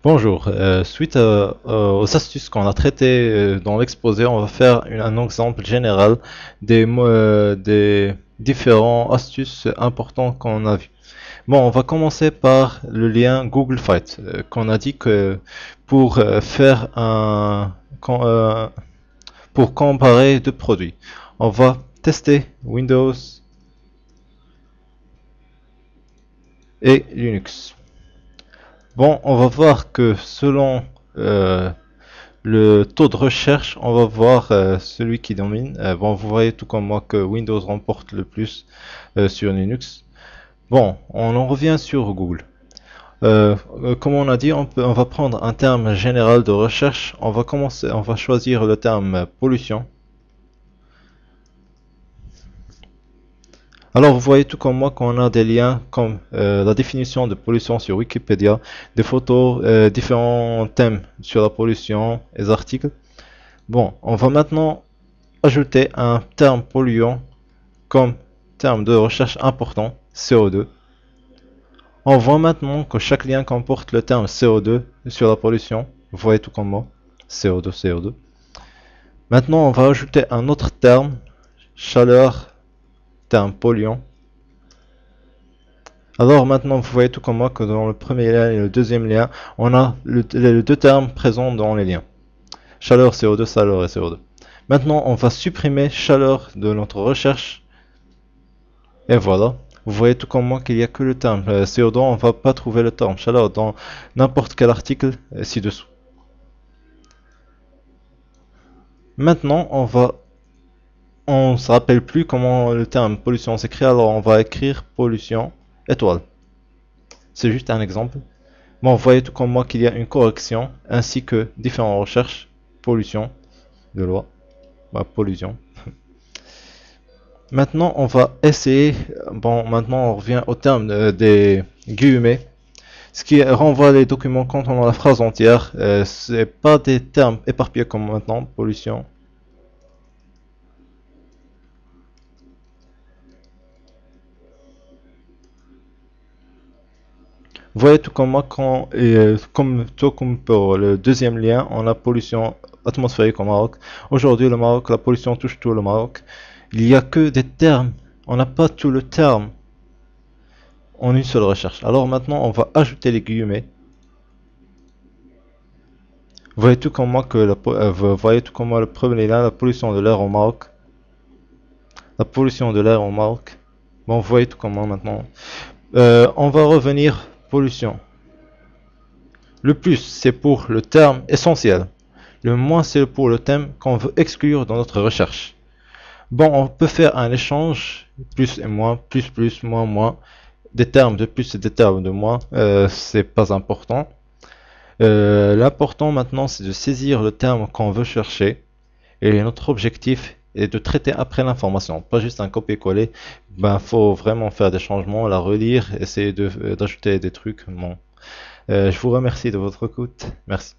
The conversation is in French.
Bonjour, aux astuces qu'on a traitées dans l'exposé, on va faire un exemple général des différents astuces importants qu'on a vu. Bon, on va commencer par le lien Google Fight, qu'on a dit que pour faire pour comparer deux produits, on va tester Windows et Linux. Bon, on va voir que selon le taux de recherche, on va voir celui qui domine. Bon, vous voyez tout comme moi que Windows remporte le plus sur Linux. Bon, on en revient sur Google. Comme on a dit, on va prendre un terme général de recherche. On va choisir le terme pollution. Alors, vous voyez tout comme moi qu'on a des liens comme la définition de pollution sur Wikipédia, des photos, différents thèmes sur la pollution, les articles. Bon, on va maintenant ajouter un terme polluant comme terme de recherche important, CO2. On voit maintenant que chaque lien comporte le terme CO2 sur la pollution. Vous voyez tout comme moi, CO2, CO2. Maintenant, on va ajouter un autre terme, chaleur, terme polluant. Alors maintenant, vous voyez tout comme moi que dans le premier lien et le deuxième lien, on a les deux termes présents dans les liens. Chaleur, CO2, chaleur et CO2. Maintenant, on va supprimer chaleur de notre recherche. Et voilà. Vous voyez tout comme moi qu'il n'y a que le terme CO2. On ne va pas trouver le terme chaleur dans n'importe quel article ci-dessous. Maintenant, on se rappelle plus comment le terme pollution s'écrit. Alors, on va écrire pollution étoile. C'est juste un exemple. Bon, vous voyez tout comme moi qu'il y a une correction ainsi que différentes recherches. Pollution de loi. Pollution. Maintenant, on va essayer. Bon, maintenant, on revient au terme des guillemets. Ce qui renvoie les documents quand on a la phrase entière. C'est pas des termes éparpillés comme maintenant. Pollution. Vous voyez tout comme moi, tout comme pour le deuxième lien, on a pollution atmosphérique au Maroc. Aujourd'hui, le Maroc, la pollution touche tout le Maroc. Il n'y a que des termes. On n'a pas tout le terme en une seule recherche. Alors maintenant, on va ajouter les guillemets. Vous voyez tout comme moi que vous voyez tout comme moi le premier lien, la pollution de l'air au Maroc. La pollution de l'air au Maroc. Bon, vous voyez tout comme moi maintenant. On va revenir pollution. Le plus, c'est pour le terme essentiel. Le moins, c'est pour le thème qu'on veut exclure dans notre recherche. Bon, on peut faire un échange, plus et moins, plus, moins, moins. Des termes de plus et des termes de moins, c'est pas important. L'important maintenant, c'est de saisir le terme qu'on veut chercher. Et notre objectif est de traiter après l'information, pas juste un copier-coller. Ben, faut vraiment faire des changements, la relire, essayer d'ajouter des trucs. Bon. Je vous remercie de votre écoute. Merci.